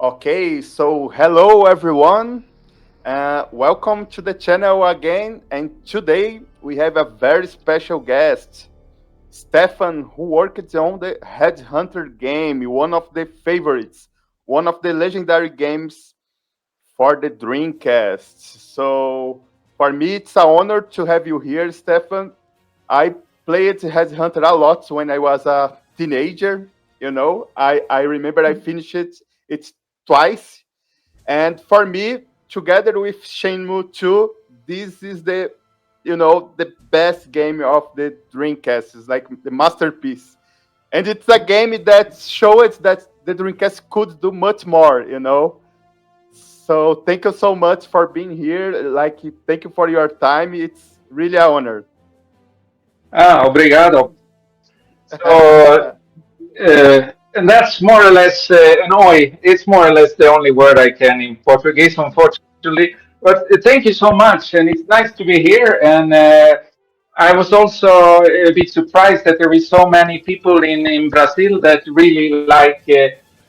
Okay, so hello everyone. Welcome to the channel again. And today we have a very special guest, Stefan, who worked on the HeadHunter game, one of the favorites, one of the legendary games for the Dreamcast. So for me, it's an honor to have you here, Stefan. I played HeadHunter a lot when I was a teenager. I remember I finished it twice. And for me, together with Shenmue 2, this is the best game of the Dreamcast. It's like the masterpiece. And it's a game that shows that the Dreamcast could do much more. So thank you so much for being here. Like, thank you for your time. It's really an honor. Obrigado. So, and that's more or less, annoy. It's more or less the only word I can in Portuguese, unfortunately. But thank you so much, and it's nice to be here. And I was also a bit surprised that there is so many people in Brazil that really like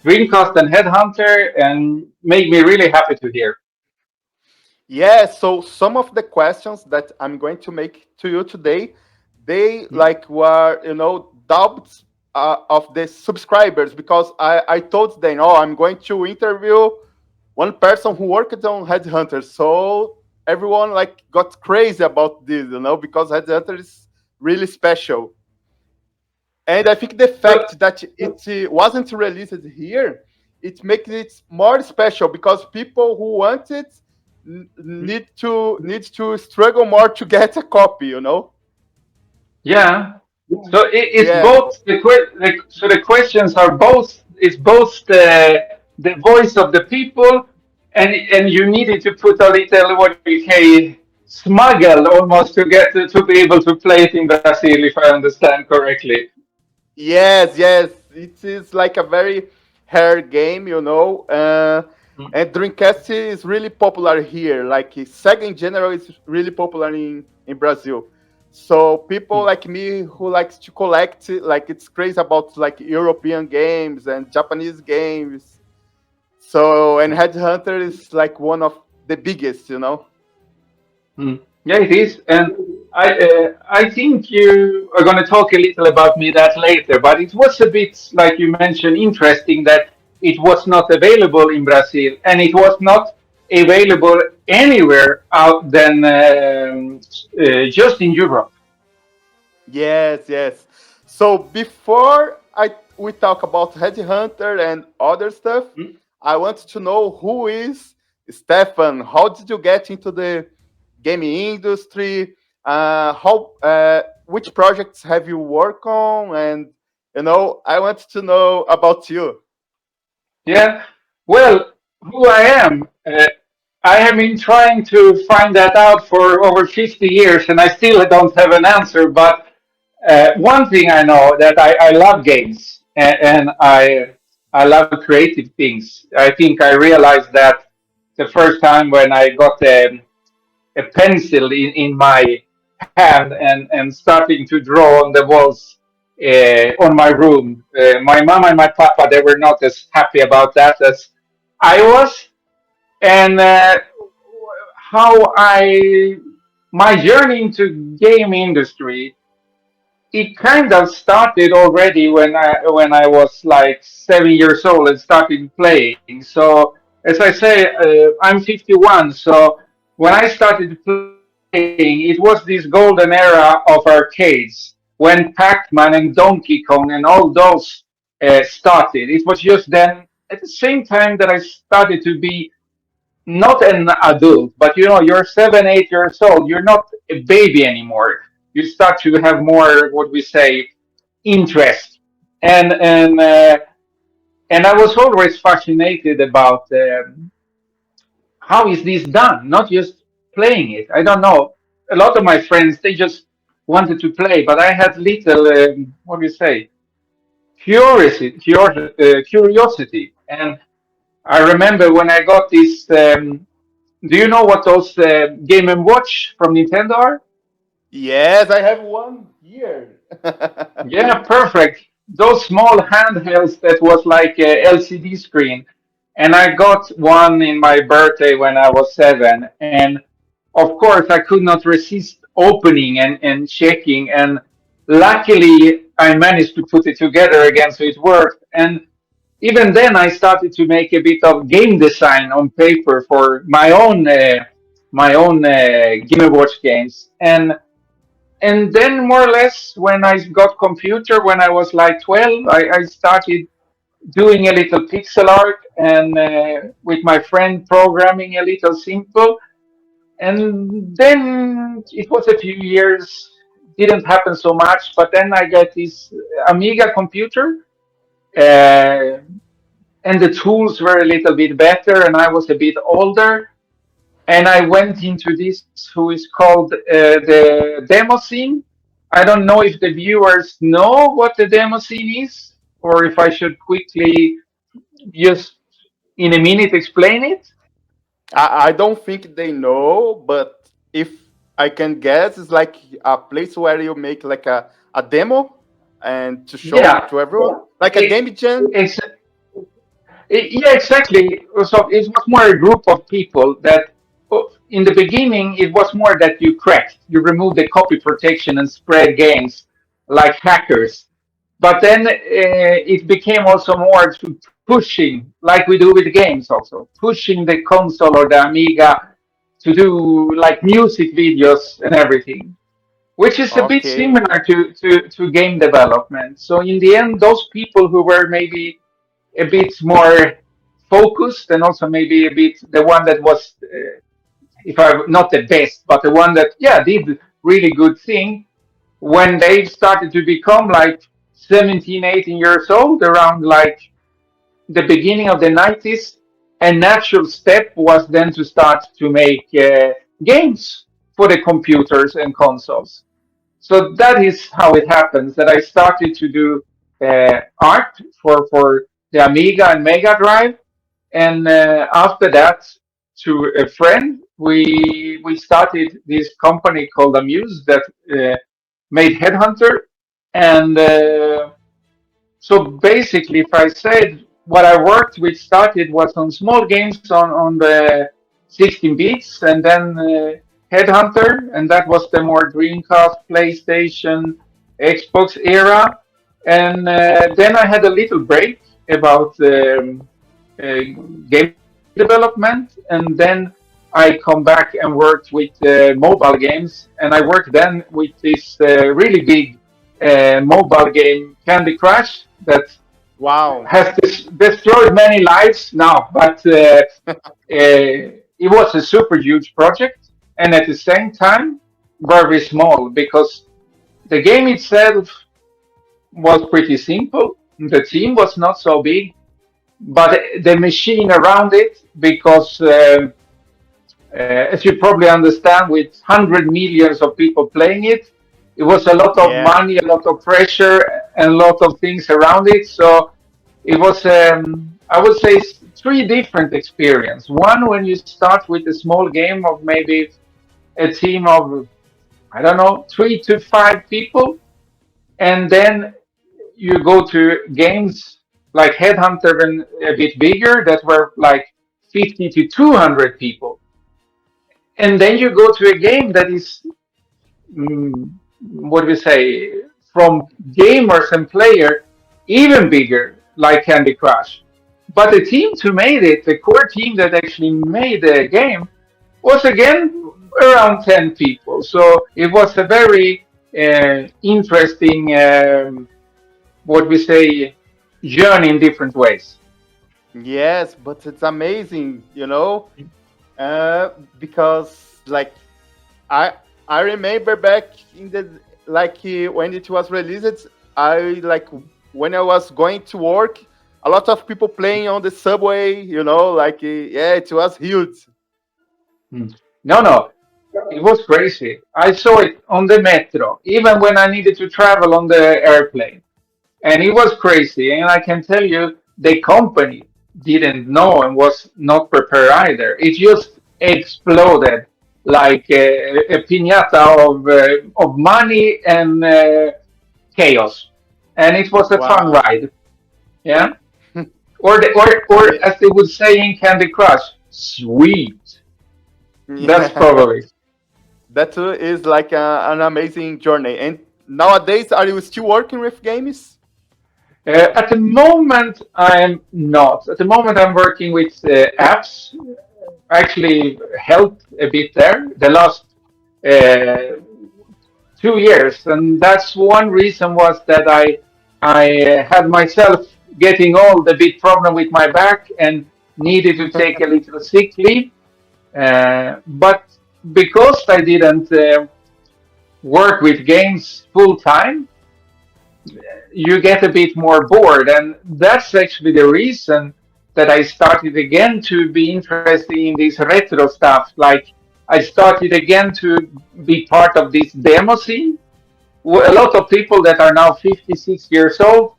Dreamcast and Headhunter, and make me really happy to hear. Yeah, so some of the questions that I'm going to make to you today, they like were, doubts of the subscribers because I told them, oh, I'm going to interview one person who worked on Headhunter. So everyone like got crazy about this, because Headhunter is really special. And I think the fact that it wasn't released here, it makes it more special because people who want it need to struggle more to get a copy. Yeah. So it's Yeah. both so the questions are both it's both the voice of the people, and you needed to put a little what we say smuggle almost to get to be able to play it in Brazil, if I understand correctly. Yes. It is like a very rare game. And Dreamcast is really popular here. Like Sega in general is really popular in Brazil. So people like me who likes to collect, like it's crazy about like European games and Japanese games. So and Headhunter is like one of the biggest. Mm. Yeah, it is, and I think you are going to talk a little about me that later. But it was a bit, like you mentioned, interesting that it was not available in Brazil, and it was not available anywhere out than just in Europe. Yes. So before I we talk about Headhunter and other stuff, Mm. I want to know who is Stefan. How did you get into the gaming industry? How which projects have you worked on? And I want to know about you. Yeah, well, who I am. I have been trying to find that out for over 50 years, and I still don't have an answer. But one thing I know that I love games, and I love creative things. I think I realized that the first time when I got a pencil in my hand and starting to draw on the walls on my room. My mom and my papa, they were not as happy about that as I was. And how my journey into game industry, it kind of started already when I was like 7 years old and started playing. So as I say, I'm 51. So when I started playing, it was this golden era of arcades when Pac-Man and Donkey Kong and all those started. It was just then at the same time that I started to be not an adult, but you're 7, 8 years old. You're not a baby anymore. You start to have more, what we say, interest, and and I was always fascinated about how is this done, not just playing it. I don't know. A lot of my friends they just wanted to play, but I had little, what do you say, curiosity, and I remember when I got this. Do you know what those Game and Watch from Nintendo are? Yes, I have one here. Yeah, perfect. Those small handhelds that was like a LCD screen. and I got one in my birthday when I was 7. And of course, I could not resist opening and checking. And luckily, I managed to put it together again, so it worked. And even then, I started to make a bit of game design on paper for my own Game and Watch games. And then more or less, when I got computer, when I was like 12, I started doing a little pixel art and with my friend programming a little simple. And then it was a few years, didn't happen so much. But then I got this Amiga computer, uh, and the tools were a little bit better, and I was a bit older. And I went into this, who is called the demo scene. I don't know if the viewers know what the demo scene is, or if I should quickly just in a minute explain it. I don't think they know, but if I can guess, it's like a place where you make like a demo and to show Yeah, to everyone, like a it, game jam. it's yeah, exactly. So it was more a group of people that, in the beginning, it was more that you cracked, you removed the copy protection and spread games like hackers. But then it became also more to pushing, like we do with games, also pushing the console or the Amiga to do like music videos and everything, which is a bit Okay, similar to game development. So in the end, those people who were maybe a bit more focused and also maybe a bit the one that was, if I not the best, but the one that did really good thing when they started to become like 17, 18 years old, around like the beginning of the 90s. A natural step was then to start to make games for the computers and consoles. So that is how it happens that I started to do art for the Amiga and Mega Drive, and after that, to a friend, we started this company called Amuze that made HeadHunter, and so basically, if I said what I worked with started was on small games on the 16 bits, and then HeadHunter, and that was the more Dreamcast, PlayStation, Xbox era. And then I had a little break about game development, and then I come back and worked with mobile games, and I worked then with this really big mobile game, Candy Crush, that wow. has destroyed many lives now, but it was a super huge project, and at the same time, very small because the game itself was pretty simple. The team was not so big, but the machine around it, because as you probably understand, with 100 millions of people playing it, it was a lot of Yeah. money, a lot of pressure, and a lot of things around it. So it was, I would say, three different experience. One, when you start with a small game of maybe a team of, I don't know, 3 to 5 people, and then you go to games like Headhunter and a bit bigger that were like 50 to 200 people. And then you go to a game that is, what do we say, from gamers and player, even bigger, like Candy Crush. But the team to made it, the core team that actually made the game, was again around 10 people. So it was a very interesting, what we say, journey in different ways. Yes, but it's amazing, because like I I remember back in the like when it was released, I like when I was going to work, a lot of people playing on the subway, like yeah, it was huge. Hmm. No, no, it was crazy. I saw it on the metro, even when I needed to travel on the airplane. And it was crazy. And I can tell you, the company didn't know and was not prepared either. It just exploded like a piñata of money and chaos. And it was a fun Wow. ride. Yeah. or as they would say in Candy Crush, sweet. That's Yeah, probably. that is like an amazing journey. And nowadays, are you still working with games? At the moment, I'm not. At the moment, I'm working with apps. Actually, helped a bit there the last uh, 2 years, and that's one reason was that I had myself getting old, a bit problem with my back, and needed to take a little sick leave. But because I didn't work with games full time, you get a bit more bored. And that's actually the reason that I started again to be interested in this retro stuff. Like, I started again to be part of this demo scene. A lot of people that are now 56 years old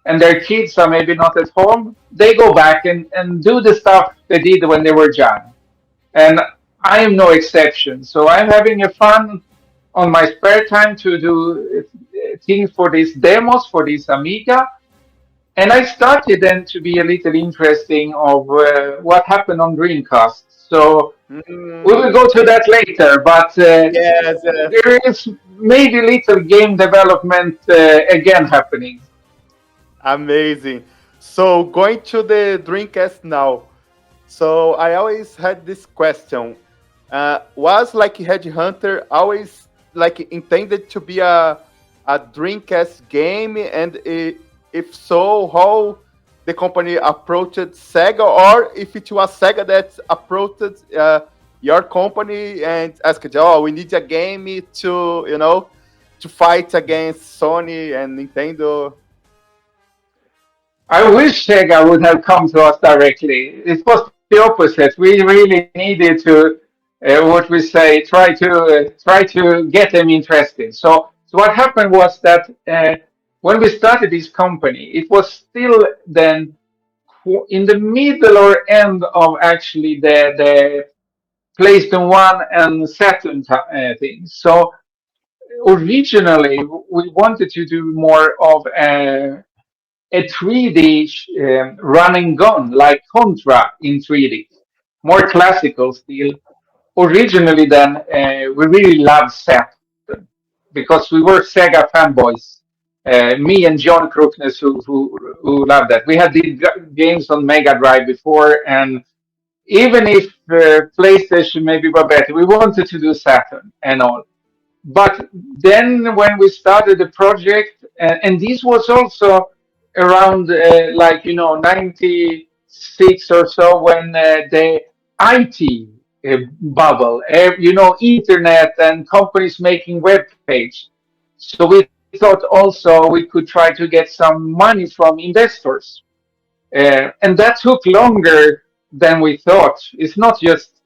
and their kids are maybe not at home, they go back and do the stuff they did when they were young. And I am no exception. So I'm having a fun on my spare time to do things for these demos for this Amiga. And I started then to be a little interesting of what happened on Dreamcast. So we will Mm, go to that later, but yes, yes. there is maybe little game development again happening. Amazing. So going to the Dreamcast now. So I always had this question: was like Headhunter always like intended to be a Dreamcast game, and if so, how the company approached Sega, or if it was Sega that approached your company and asked, "Oh, we need a game to to fight against Sony and Nintendo." I wish Sega would have come to us directly. It was the opposite. We really needed to, what we say, try to get them interested. So what happened was that when we started this company, it was still then in the middle or end of actually the PlayStation 1 and Saturn things. So originally, we wanted to do more of a 3D run and gun like Contra in 3D, more classical still. Originally, then we really loved Saturn because we were Sega fanboys. Me and John Crookness, who loved that. We had these games on Mega Drive before, and even if PlayStation maybe were better, we wanted to do Saturn and all. But then when we started the project, and this was also around like 96 or so when the IT bubble, internet and companies making web page. So we thought also we could try to get some money from investors, and that took longer than we thought. It's not just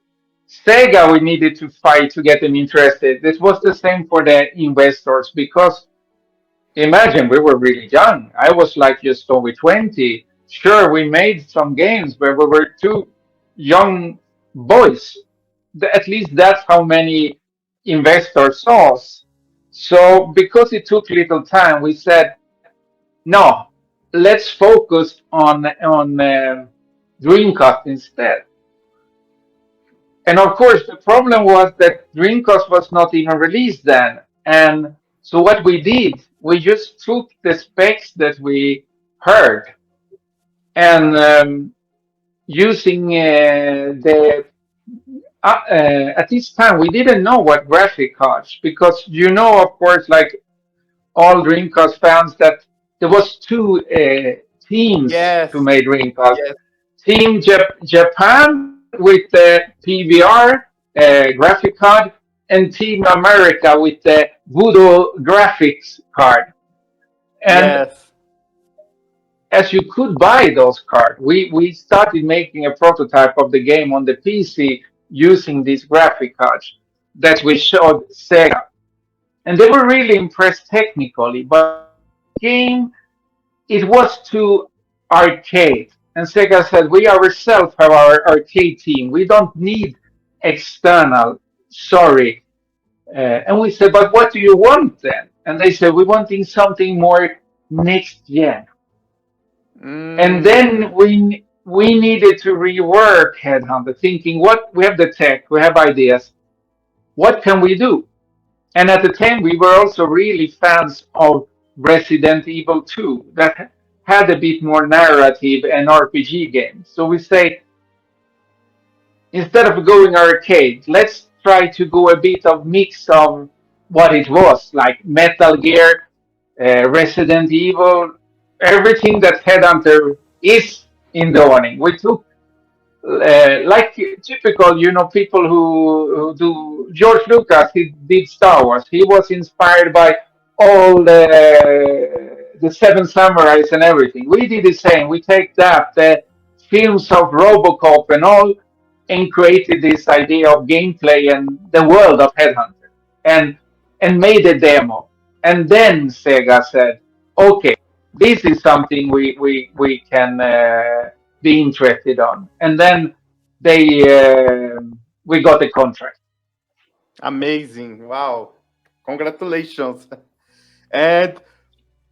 Sega we needed to fight to get them interested. This was the same for the investors because imagine we were really young. I was like just over 20. Sure, we made some games, but we were two young boys. At least that's how many investors saw us. So because it took little time, we said, no, let's focus on Dreamcast instead. And of course, the problem was that Dreamcast was not even released then. And so what we did, we just took the specs that we heard and using the at this time we didn't know what graphic cards because of course like all Dreamcast fans that there was two teams to Yes, make Dreamcast. yes, Team Japan with the PVR graphic card, and Team America with the Voodoo graphics card. And yes. as you could buy those cards, we started making a prototype of the game on the PC using these graphic cards that we showed Sega. And they were really impressed technically, but game it was too arcade. And Sega said, we ourselves have our arcade team. We don't need external. Sorry. And we said, but what do you want then? And they said, we wanting something more next gen. And Mm, then we needed to rework Headhunter, thinking what we have the tech, we have ideas, what can we do? And at the time, we were also really fans of Resident Evil 2 that had a bit more narrative and RPG games. So we say, instead of going arcade, let's try to go a bit of mix of what it was, like Metal Gear, Resident Evil, everything that Headhunter is in the awning. We took like typical, people who do. George Lucas, he did Star Wars. He was inspired by all the Seven Samurais and everything. We did the same. We take that, the films of RoboCop and all, and created this idea of gameplay and the world of Headhunter, and and made a demo. And then Sega said, "Okay, this is something we can be interested on." And then they we got a contract. amazing! Wow, congratulations! And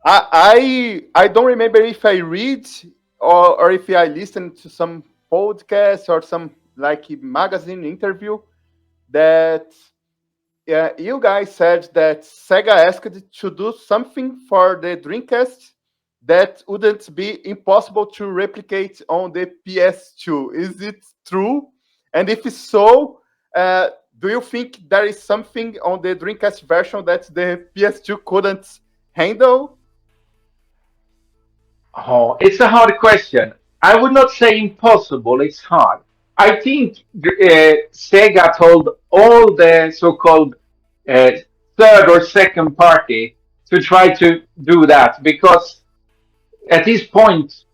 I don't remember if I read or if I listened to some podcast or some like magazine interview that you guys said that Sega asked to do something for the Dreamcast that wouldn't be impossible to replicate on the PS2. Is it true? And if so, uh, do you think there is something on the Dreamcast version that the PS2 couldn't handle? Oh, it's a hard question. I would not say impossible. It's hard. I think Sega told all the so-called uh, third or second party to try to do that because at this point,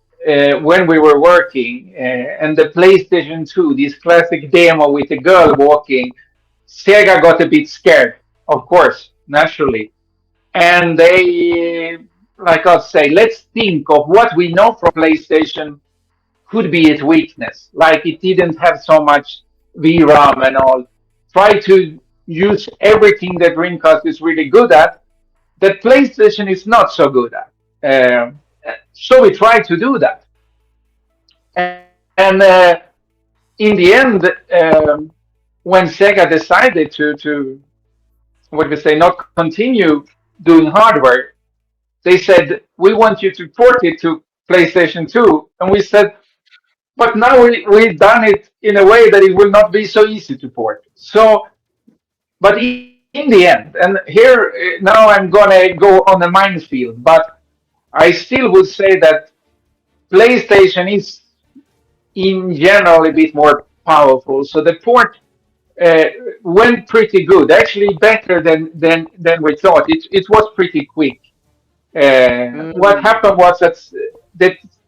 when we were working and the PlayStation 2, this classic demo with the girl walking, Sega got a bit scared, of course, naturally. And they, like I say, let's think of what we know from PlayStation could be its weakness. Like it didn't have so much VRAM and all. Try to use everything that Dreamcast is really good at that PlayStation is not so good at. So we tried to do that. And in the end, when Sega decided to what we say, not continue doing hardware, they said, we want you to port it to PlayStation 2. And we said, but now we've done it in a way that it will not be so easy to port. So, but in the end, and here now I'm gonna go on a minefield, but I still would say that PlayStation is in general a bit more powerful. So the port uh, went pretty good, actually better than we thought. It was pretty quick. What Mm, happened was that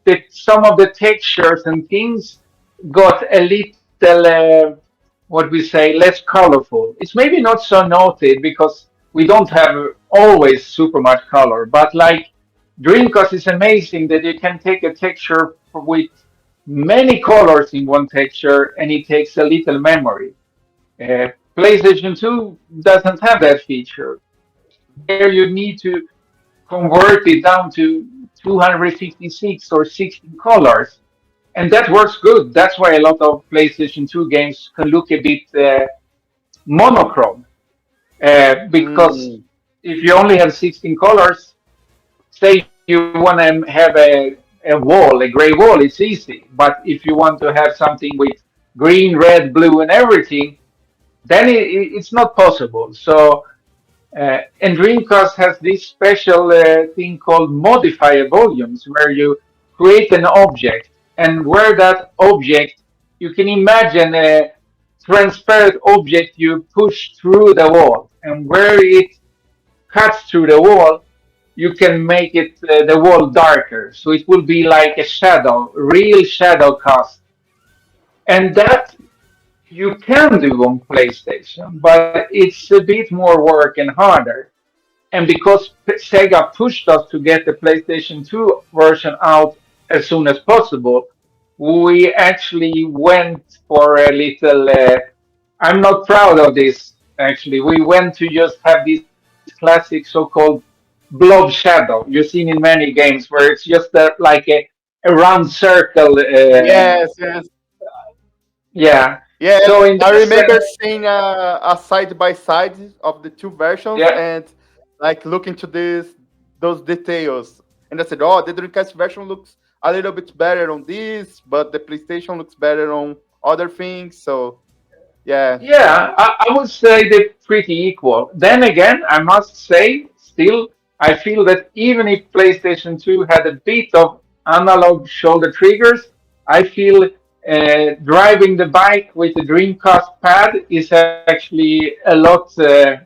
that some of the textures and things got a little what we say less colorful. It's maybe not so noted because we don't have always super much color, but like Dreamcast is amazing that you can take a texture with many colors in one texture and it takes a little memory. PlayStation 2 doesn't have that feature. There you need to convert it down to 256 or 16 colors. And that works good. That's why a lot of PlayStation 2 games can look a bit monochrome. Because mm, if you only have 16 colors, say you want to have a wall, a gray wall, it's easy. But if you want to have something with green, red, blue, and everything, then it's not possible. So and Dreamcast has this special thing called modifier volumes, where you create an object, and where that object, you can imagine a transparent object you push through the wall, and where it cuts through the wall, you can make it the wall darker, so it will be like a shadow, real shadow cast, and that you can do on PlayStation, but it's a bit more work and harder. And because Sega pushed us to get the PlayStation 2 version out as soon as possible, we actually went for a little. I'm not proud of this, actually. We went to just have this classic so called blob shadow you've seen in many games where it's just like a a round circle. Yes, yes, Yeah. yes. So in I that remember sense, seeing a side by side of the two versions yeah, and like looking to those details. And I said, "Oh, the Dreamcast version looks a little bit better on this, but the PlayStation looks better on other things." So yeah, yeah, I would say they're pretty equal. Then again, I must say, still, I feel that even if PlayStation 2 had a bit of analog shoulder triggers, I feel driving the bike with the Dreamcast pad is actually a lot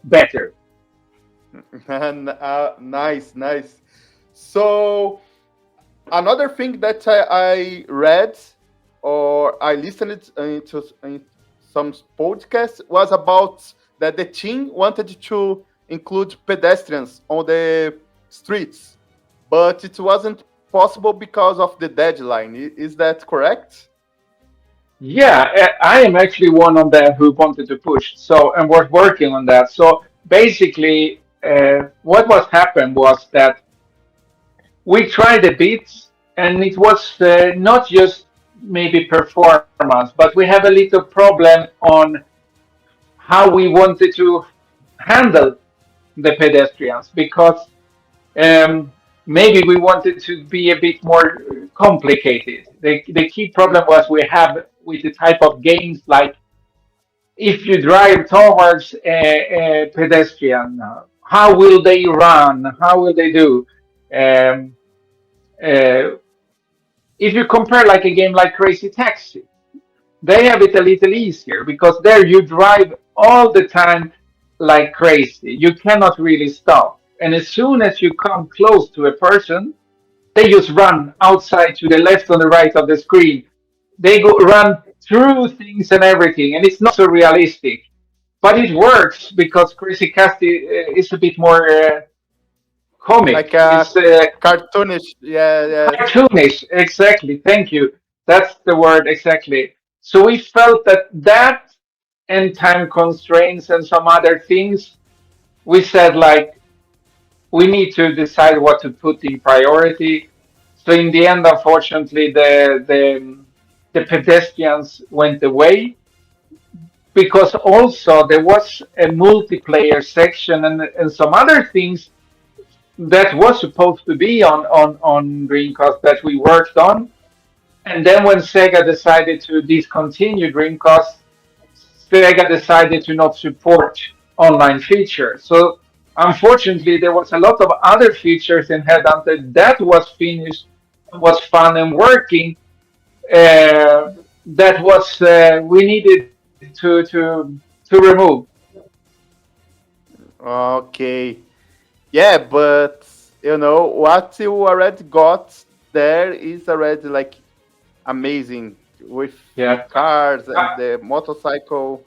better. nice, nice. So another thing that I read or I listened into in some podcasts was about that the team wanted to include pedestrians on the streets, but it wasn't possible because of the deadline. Is that correct? Yeah, I am actually one of them who wanted to push. So, and was working on that. So basically, what was happened was that we tried a bit, and it was not just maybe performance, but we have a little problem on how we wanted to handle the pedestrians because maybe we wanted to be a bit more complicated. The key problem was we have with the type of games like if you drive towards a pedestrian, how will they run? How will they do? Um, uh, if you compare like a game like Crazy Taxi, they have it a little easier because there you drive all the time like crazy. You cannot really stop. And as soon as you come close to a person, they just run outside to the left or the right of the screen. They go run through things and everything, and it's not so realistic. But it works because Crazy Casty is a bit more Like comic. a It's cartoonish, yeah, yes. cartoonish. Exactly. Thank you. That's the word exactly. So we felt that that and time constraints and some other things, we said like we need to decide what to put in priority. So in the end, unfortunately, the pedestrians went away because also there was a multiplayer section and some other things that was supposed to be on Dreamcast that we worked on. And then when Sega decided to discontinue Dreamcast, Sega decided to not support online features. So unfortunately, there was a lot of other features in HeadHunter that was finished, was fun and working. That was we needed to remove. Okay. Yeah, but what you already got there is already like amazing with the Yeah. cars and Uh, the motorcycle.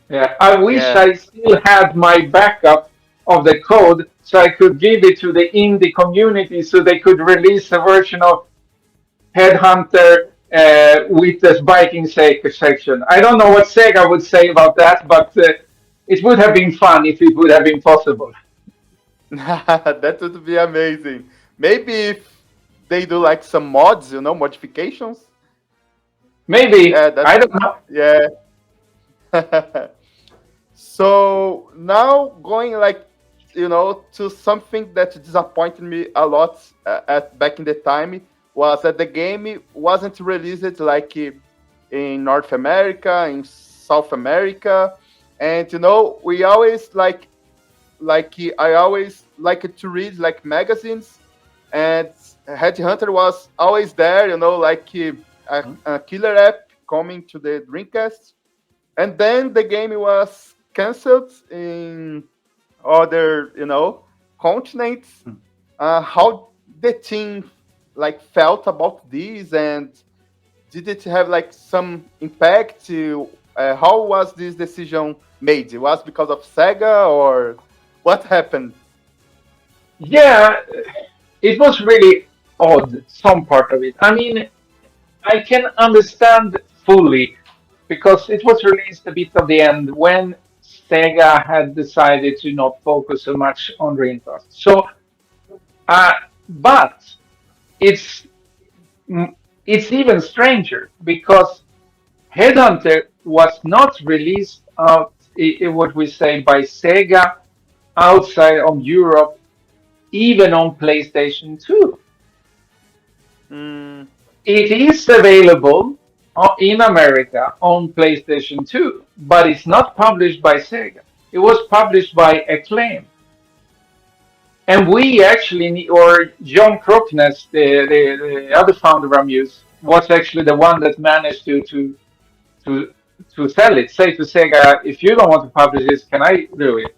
Yeah, I wish Yeah. I still had my backup of the code so I could give it to the indie community so they could release a version of HeadHunter with the biking section. I don't know what Sega would say about that, but it would have been fun if it would have been possible. That would be amazing. Maybe if they do like some mods, modifications. Maybe, Yeah, I that don't know. yeah. So now going like to something that disappointed me a lot at back in the time was that the game wasn't released like in North America, in South America, and we always I always like to read like magazines, and HeadHunter was always there, like a killer app coming to the Dreamcast, and then the game was canceled in other continents. How the team like felt about this, and did it have like some impact to how was this decision made? It was because of Sega or what happened? Yeah, it was really odd, some part of it. I mean, I can understand fully because it was released a bit of the end when Sega had decided to not focus so much on Dreamcast. So, but it's mm, it's even stranger because Headhunter was not released out, what we say, by Sega outside of Europe, even on PlayStation 2. Mm, It is available in America on PlayStation 2, but it's not published by Sega. It was published by Acclaim. And we actually, or John Crookness, the other founder of Amuze, was actually the one that managed to to sell it. Say to Sega, if you don't want to publish this, can I do it?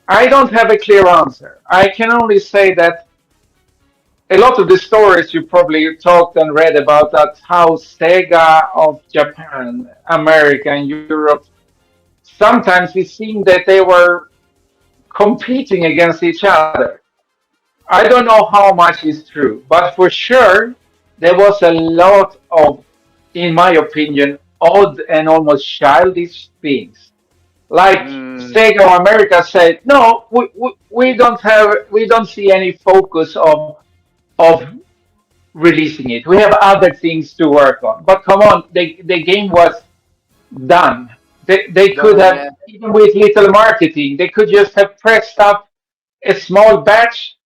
I don't have a clear answer. I can only say that a lot of the stories you probably talked and read about that how Sega of Japan, America, and Europe, sometimes it seemed that they were competing against each other. I don't know how much is true, but for sure there was a lot of, in my opinion, odd and almost childish things. Like mm, Sega of America said, no, we don't see any focus of releasing it. We have other things to work on. But come on, the game was done. They could done, have, yeah. even with little marketing, they could just have pressed up a small batch,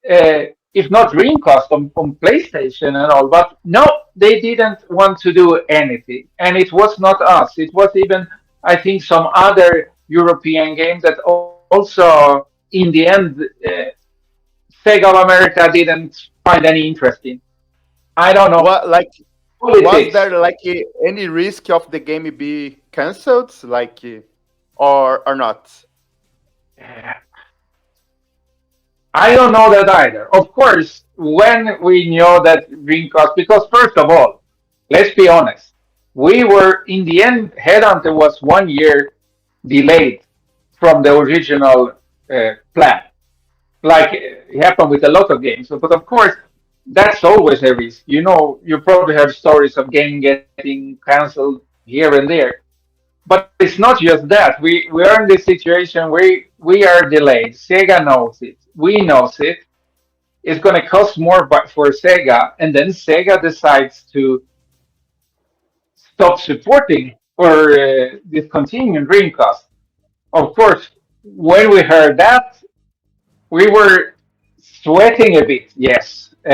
if not Dreamcast on PlayStation and all. But no, they didn't want to do anything. And it was not us. It was even, I think, some other European games that also, in the end, Sega of America didn't find any interest in. I don't know. What like was Politics. there like any risk of the game be cancelled, like or not? I don't know that either. Of course, when we know that Dreamcast, because first of all, let's be honest, we were in the end. Headhunter was 1 year delayed from the original plan, like it happened with a lot of games. But of course, that's always a risk. You know, you probably heard stories of game getting cancelled here and there. But it's not just that. We are in this situation. We are delayed. Sega knows it. We knows it. It's going to cost more for Sega, and then Sega decides to stop supporting or discontinue Dreamcast. Of course, when we heard that, we were sweating a bit. Yes. We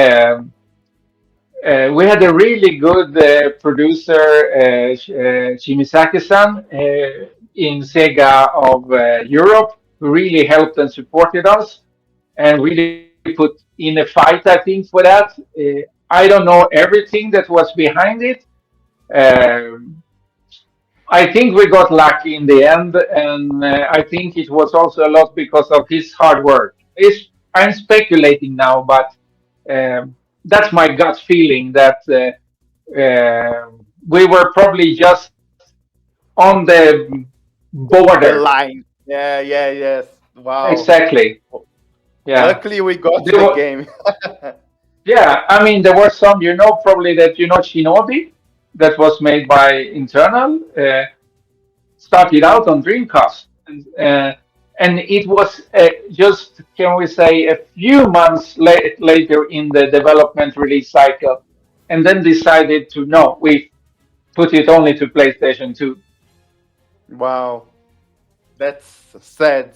had a really good producer, Shimisaki-san, in Sega of Europe, who really helped and supported us and really put in a fight, I think, for that. I don't know everything that was behind it. Um, I think we got lucky in the end, and I think it was also a lot because of his hard work. I'm speculating now, but that's my gut feeling that we were probably just on the The border. line. Yeah, yeah, yes. Wow. Exactly. Yeah. Luckily we got There the were, game. yeah, I mean, there were some, probably that, Shinobi, that was made by Internal, started out on Dreamcast. And it was just, can we say, a few months later in the development release cycle, and then decided to, no, we put it only to PlayStation 2. Wow. That's sad.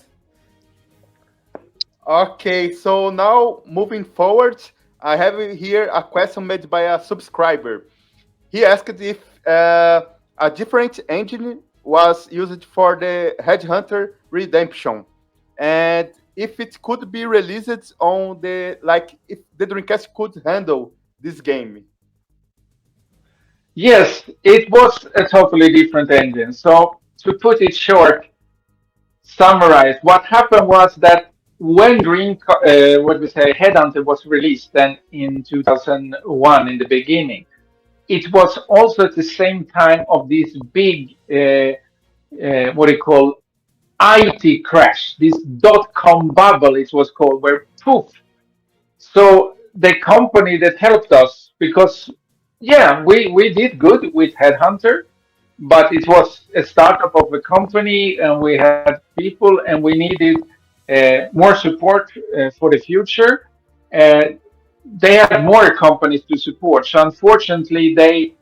Okay, so now moving forward, I have here a question made by a subscriber. He asked if a different engine was used for the HeadHunter Redemption, and if it could be released on the like if the Dreamcast could handle this game. Yes, it was a totally different engine. So, to put it short, summarize, what happened was that when what we say, Headhunter was released then in 2001 in the beginning, it was also at the same time of this big, what do you call, IT crash, this dot-com bubble, it was called, where poof. So the company that helped us, because yeah, we did good with Headhunter, but it was a startup of a company, and we had people, and we needed more support for the future. Uh, they had more companies to support. So unfortunately, they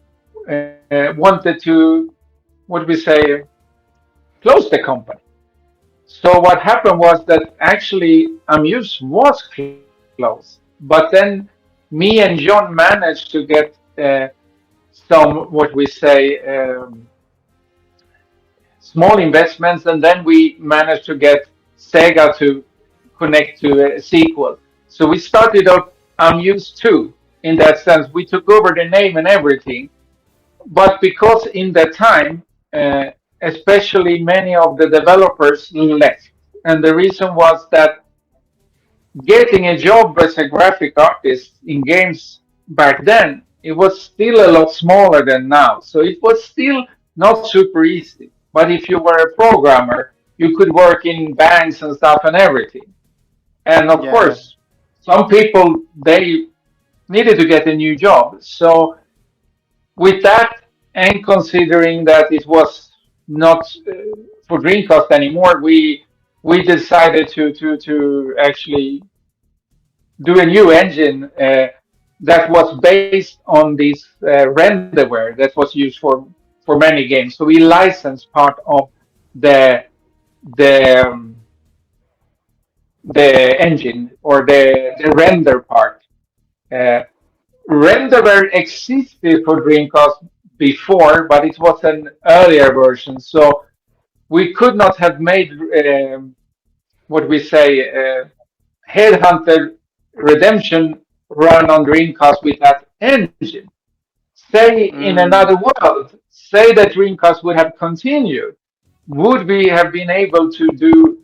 wanted to, what we say, close the company. So what happened was that actually Amuse was closed, but then me and John managed to get some, what we say, small investments, and then we managed to get Sega to connect to a sequel. So we started up Amuse 2 in that sense. We took over the name and everything, but because in that time, uh, especially many of the developers left, and the reason was that getting a job as a graphic artist in games back then, it was still a lot smaller than now. So it was still not super easy. But if you were a programmer, you could work in banks and stuff and everything. And of Yeah, course, some people they needed to get a new job. So with that, and considering that it was not for Dreamcast anymore, we decided to actually do a new engine that was based on this renderware that was used for many games. So we licensed part of the the um, the engine or the render part. Uh, renderware existed for Dreamcast before, but it was an earlier version. So we could not have made what we say Headhunter Redemption run on Dreamcast with that engine. Say in another mm, world, say that Dreamcast would have continued, would we have been able to do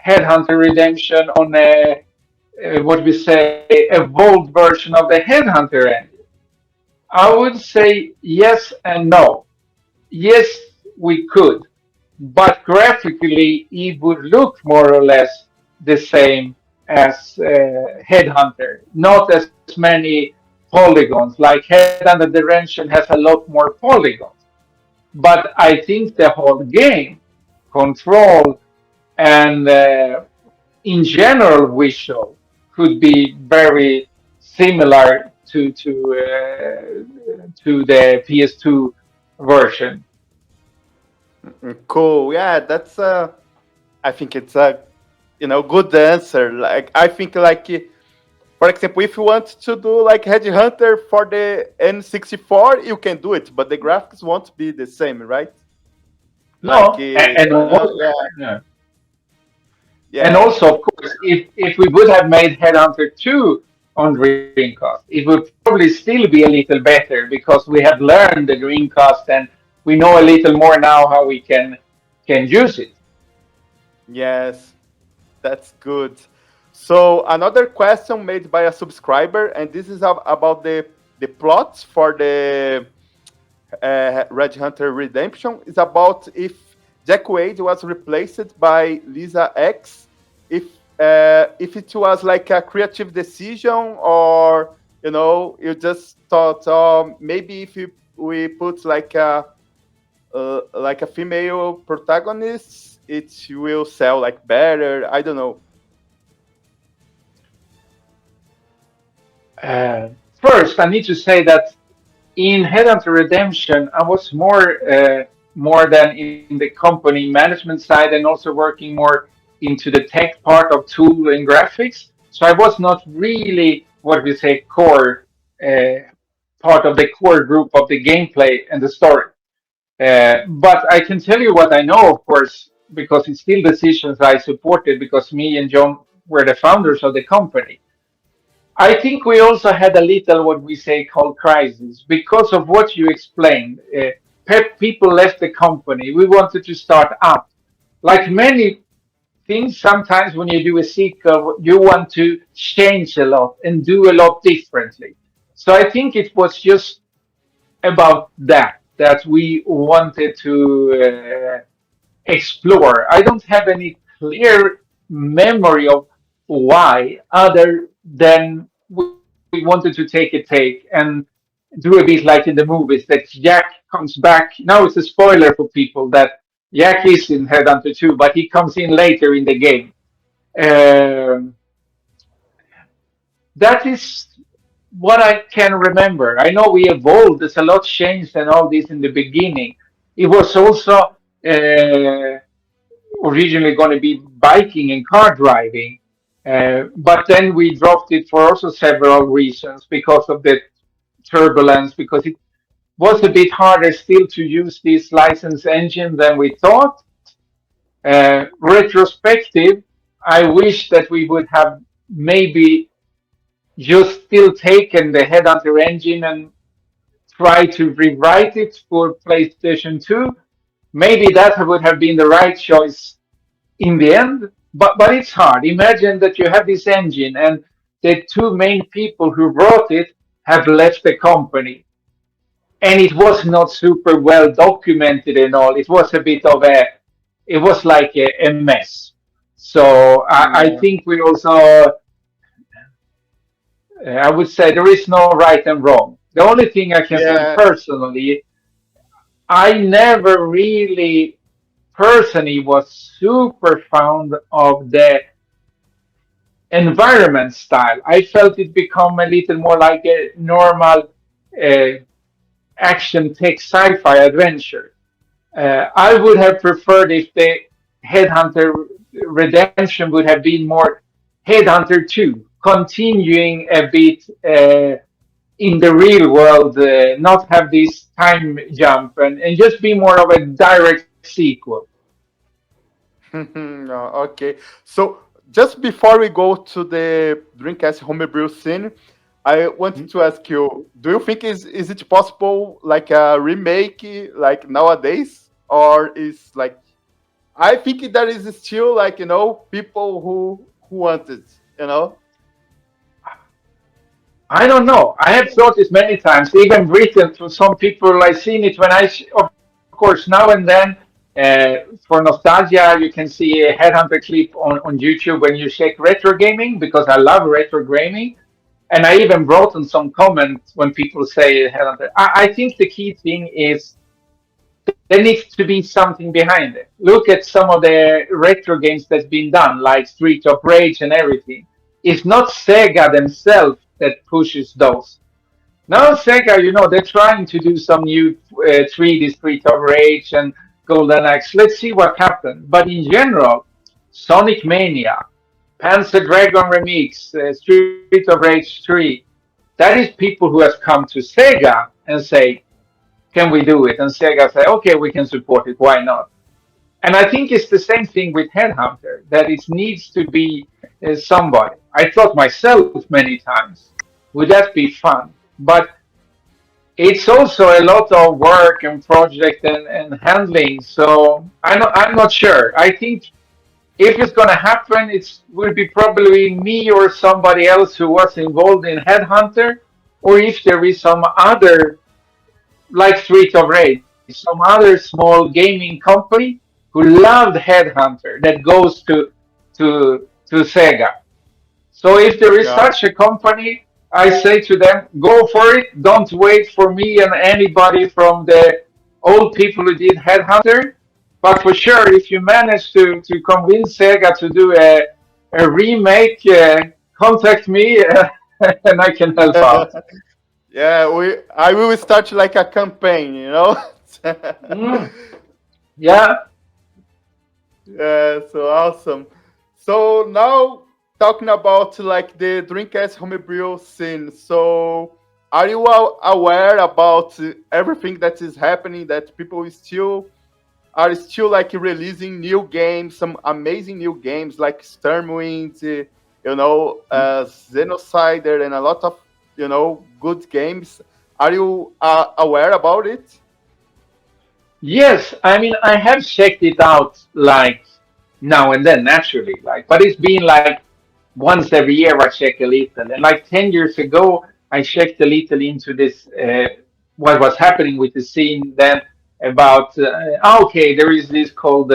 Headhunter Redemption on a what we say evolved version of the Headhunter engine? I would say yes and no. Yes, we could, but graphically it would look more or less the same as Headhunter. Not as many polygons. Like Headhunter Redemption has a lot more polygons. But I think the whole game, control, and in general visual could be very similar to the PS2 version. cool. Yeah, that's I think it's a good answer. Like I think for example, if you want to do like Headhunter for the N64, you can do it, but the graphics won't be the same, right? Like No, and also, yeah, yeah. And yeah, also, of course, if we would have made Headhunter 2 on Dreamcast, it would probably still be a little better because we have learned the Dreamcast and we know a little more now how we can use it. yes, that's good. So another question made by a subscriber, and this is about the plots for the Red Hunter Redemption, is about if Jack Wade was replaced by Lisa X, if it was like a creative decision, or you just thought, maybe if we put like a female protagonist, it will sell like better. I don't know. First, I need to say that in Headhunter Redemption, I was more than in the company management side and also working more into the tech part of tool and graphics. So I was not really what we say core part of the core group of the gameplay and the story. But I can tell you what I know, of course, because it's still decisions I supported because me and John were the founders of the company. I think we also had a little what we say called crisis because of what you explained. People left the company. We wanted to start up. Like many things, sometimes when you do a sequel, you want to change a lot and do a lot differently. So I think it was just about that we wanted to explore. I don't have any clear memory of why, other than we wanted to take a take and do a bit like in the movies that Jack comes back. Now it's a spoiler for people that Jack is in Headhunter 2, but he comes in later in the game. Um, that is. what I can remember, I know we evolved. There's a lot changed and all this in the beginning. It was also originally going to be biking and car driving, but then we dropped it for also several reasons because of the turbulence, because it was a bit harder still to use this license engine than we thought. Retrospective, I wish that we would have maybe just still taken the Headhunter engine and try to rewrite it for PlayStation 2. Maybe that would have been the right choice in the end, but it's hard. Imagine that you have this engine and the two main people who wrote it have left the company, and it was not super well documented and all. It was a bit of a, it was like a mess. So I Yeah. think we also, I would say there is no right and wrong. The only thing I can say Yeah. personally, I never really personally was super fond of the environment style. I felt it become a little more like a normal uh, action tech sci-fi adventure. I would have preferred if the Headhunter Redemption would have been more Headhunter 2, continuing a bit in the real world, not have this time jump and just be more of a direct sequel. No, okay. So just before we go to the Dreamcast homebrew scene, I wanted to ask you: do you think is it possible like a remake like nowadays, or is like I think there is still like people who want it, you know? I don't know. I have thought this many times, even written to some people. I've seen it when of course, now and then, for nostalgia, you can see a Headhunter clip on YouTube when you check retro gaming, because I love retro gaming. And I even wrote on some comments when people say Headhunter. I think the key thing is there needs to be something behind it. Look at some of the retro games that's been done, like Street of Rage and everything. It's not Sega themselves that pushes those. Now Sega, they're trying to do some new 3D Street of Rage and Golden Axe. Let's see what happens. But in general, Sonic Mania, Panzer Dragon Remix, Street of Rage 3, that is people who have come to Sega and say, can we do it? And Sega say, okay, we can support it. Why not? And I think it's the same thing with Headhunter, that it needs to be somebody. I thought myself many times, would that be fun? But it's also a lot of work and project and handling. So I'm not sure. I think if it's going to happen, it will be probably me or somebody else who was involved in Headhunter, or if there is some other, like Street of Rage, some other small gaming company who loved Headhunter that goes to Sega. So if there is Yeah. such a company, I say to them, go for it. Don't wait for me and anybody from the old people who did Headhunter. But for sure, if you manage to convince Sega to do a remake, contact me and I can help out. Yeah, I will start like a campaign, you know? Mm, yeah. Yeah, so awesome. So now talking about like the Dreamcast homebrew scene. So are you aware about everything that is happening? That people still are still like releasing new games, some amazing new games like Stormwind, Xenocider, and a lot of good games. Are you aware about it? Yes, I mean, I have checked it out like now and then, naturally, like, but it's been like once every year I check a little. And like 10 years ago, I checked a little into this, what was happening with the scene then about, okay, there is this called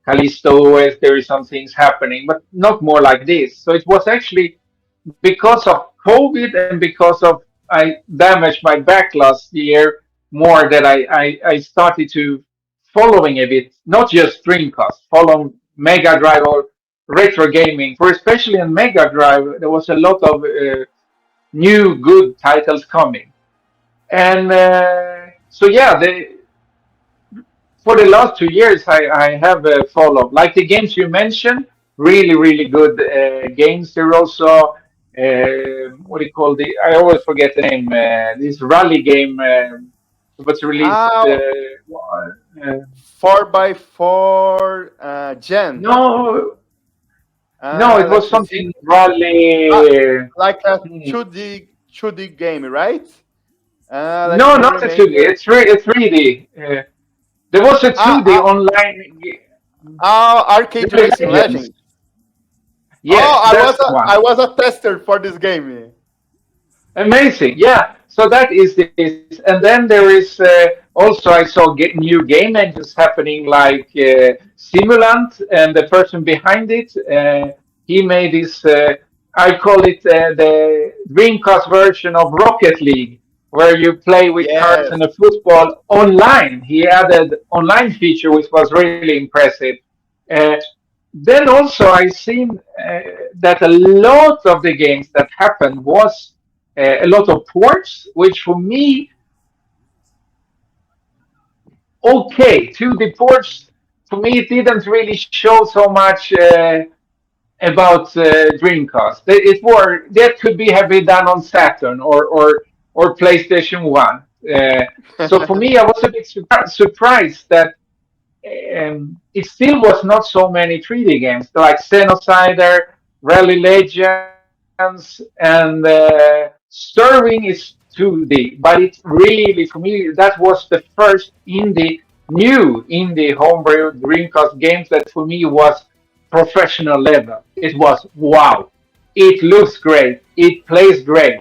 Callisto OS, there is some things happening, but not more like this. So it was actually because of COVID and because of I damaged my back last year more that I started to following a bit, not just Dreamcast, follow Mega Drive or retro gaming. For especially on Mega Drive, there was a lot of new good titles coming. And so yeah, for the last 2 years, I have followed like the games you mentioned. Really, really good games. There are also what do you call the? I always forget the name. This rally game was released. Ah, Uh, 4x4 Gen. no, no, it was Let me see. something Ah, rally. like a Hmm. 2D game, right? Let No, me not a 2D. remember. A 3D. There was a Ah, 2D online. The Arcade Racing Legends. Legends. Oh, Yes, that's the one. I was a tester for this game. Amazing. Yeah. So that is this. And then there is also I saw new game engines happening like Simulant, and the person behind it, he made this. I call it the Dreamcast version of Rocket League, where you play with cars Yes. and a football online. He added online feature, which was really impressive. Uh, then also I seen that a lot of the games that happened was a lot of ports, which for me, okay, to the ports, for me, it didn't really show so much about Dreamcast. It were that could be have been done on Saturn or PlayStation One. So for me, I was a bit surprised that it still was not so many 3D games like Xenocider, Rally Legends, and Stirring is 2D, but it really, for me, that was the first new indie homebrew Dreamcast games that for me was professional level. It was wow. It looks great. It plays great.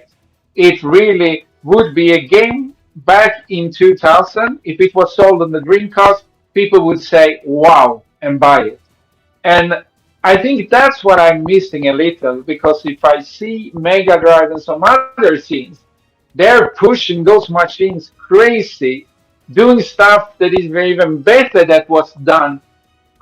It really would be a game back in 2000. If it was sold on the Dreamcast, people would say, wow, and buy it. And I think that's what I'm missing a little because if I see Mega Drive and some other scenes, they're pushing those machines crazy, doing stuff that is even better that was done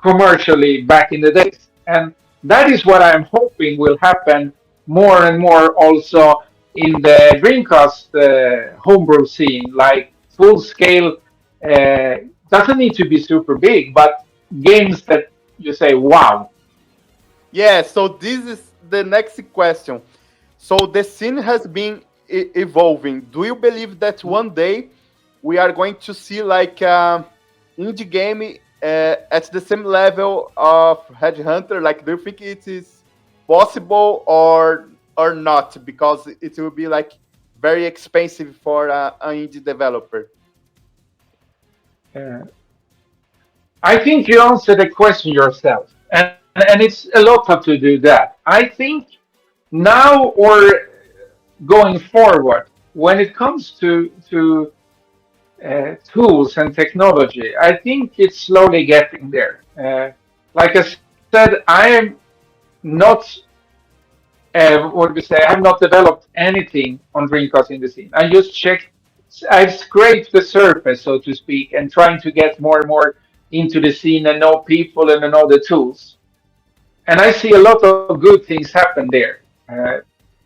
commercially back in the days. And that is what I'm hoping will happen more and more also in the Dreamcast homebrew scene, like full scale. Uh, doesn't need to be super big, but games that you say, wow. Yeah, so this is the next question. So the scene has been evolving. Do you believe that one day we are going to see like indie game at the same level of Headhunter? Like, do you think it is possible or not? Because it will be like very expensive for an indie developer. Uh, I think you answered the question yourself, and it's a lot of to do that. I think now or going forward, when it comes to tools and technology, I think it's slowly getting there. Like I said, I am not what do we say? I have not developed anything on Dreamcast in the scene. I just checked. I've scraped the surface, so to speak, and trying to get more and more into the scene and know people and know the tools. And I see a lot of good things happen there.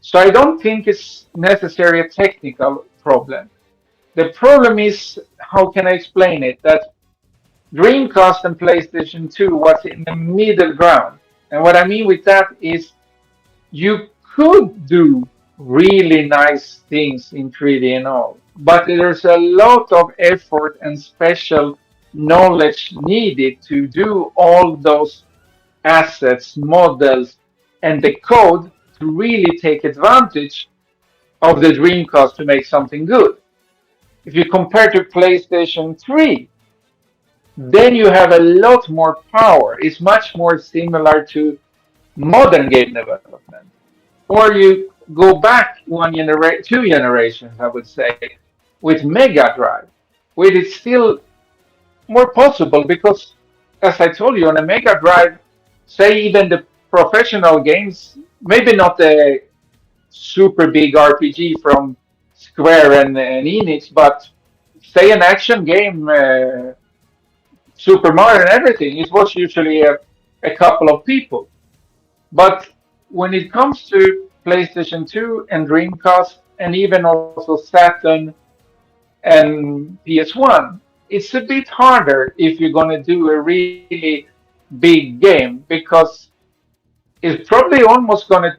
So I don't think it's necessarily a technical problem. The problem is, how can I explain it? That Dreamcast and PlayStation 2 was in the middle ground. And what I mean with that is you could do really nice things in 3D and all, but there's a lot of effort and special knowledge needed to do all those assets, models, and the code to really take advantage of the Dreamcast to make something good. If you compare to PlayStation 3, then you have a lot more power. It's much more similar to modern game development. Or you go back two generations, I would say, with Mega Drive, where it's still more possible because, as I told you, on a Mega Drive, say even the professional games, maybe not the super big RPG from Square and Enix, but say an action game, Super Mario and everything, it was usually a couple of people. But when it comes to PlayStation 2 and Dreamcast, and even also Saturn and PS1. It's a bit harder if you're going to do a really big game because it's probably almost going to,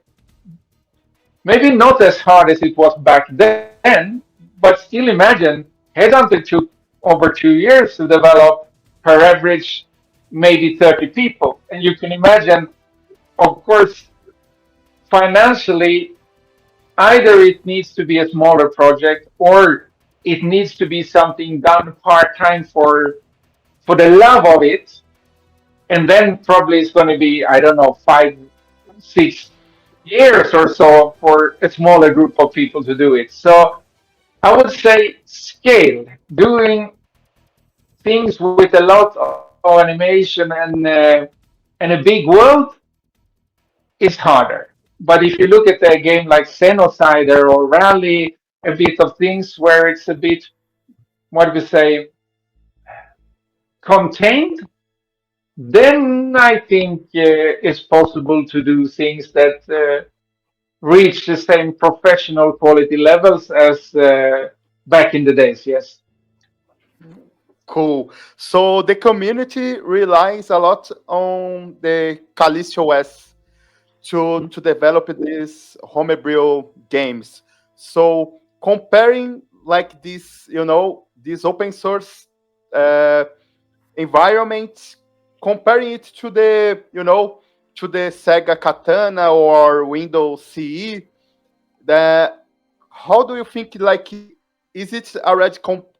maybe not as hard as it was back then, but still imagine Headhunter took over 2 years to develop per average maybe 30 people. And you can imagine, of course, financially, either it needs to be a smaller project or it needs to be something done part time for the love of it, and then probably it's going to be, I don't know, 5, 6 years or so for a smaller group of people to do it. So I would say scale, doing things with a lot of animation and a big world is harder. But if you look at a game like Xenocider or Rally, a bit of things where it's a bit, what do we say, contained, then I think it's possible to do things that reach the same professional quality levels as back in the days. Yes. Cool. So the community relies a lot on the Callisto OS to develop these homebrew games. So comparing like this, this open source uh, environment, comparing it to the Sega Katana or Windows CE, that how do you think, like, is it already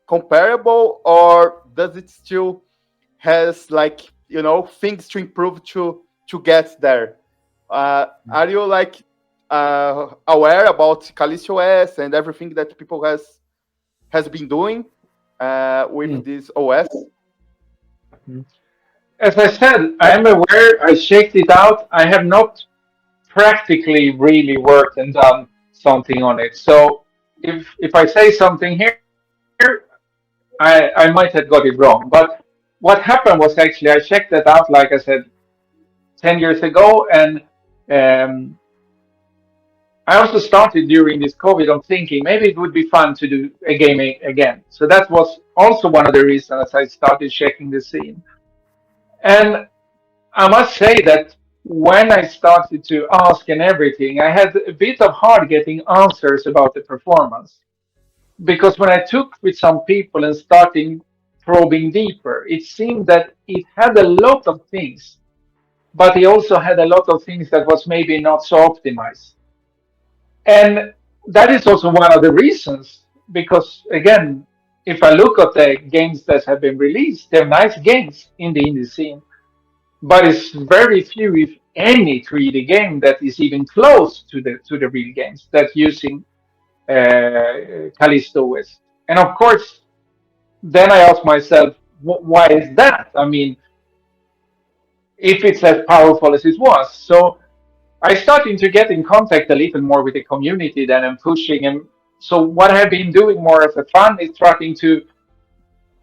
comparable, or does it still has, like, things to improve to get there? Are you like aware about Callisto OS and everything that people has been doing with Mm. this OS? As I said, I am aware. I checked it out. I have not practically really worked and done something on it. So if I say something here, I might have got it wrong. But what happened was actually I checked that out, like I said, 10 years ago, and um, I also started during this COVID on thinking maybe it would be fun to do a game again. So that was also one of the reasons I started checking the scene. And I must say that when I started to ask and everything, I had a bit of hard getting answers about the performance. Because when I took with some people and starting probing deeper, it seemed that it had a lot of things, but it also had a lot of things that was maybe not so optimized. And that is also one of the reasons, because again, if I look at the games that have been released, they're nice games in the indie scene, but it's very few, if any, 3D game that is even close to the real games that using Callisto OS. And of course, then I ask myself, why is that? I mean, if it's as powerful as it was. So I started to get in contact a little more with the community then and pushing. And so what I've been doing more as a fun is trying to,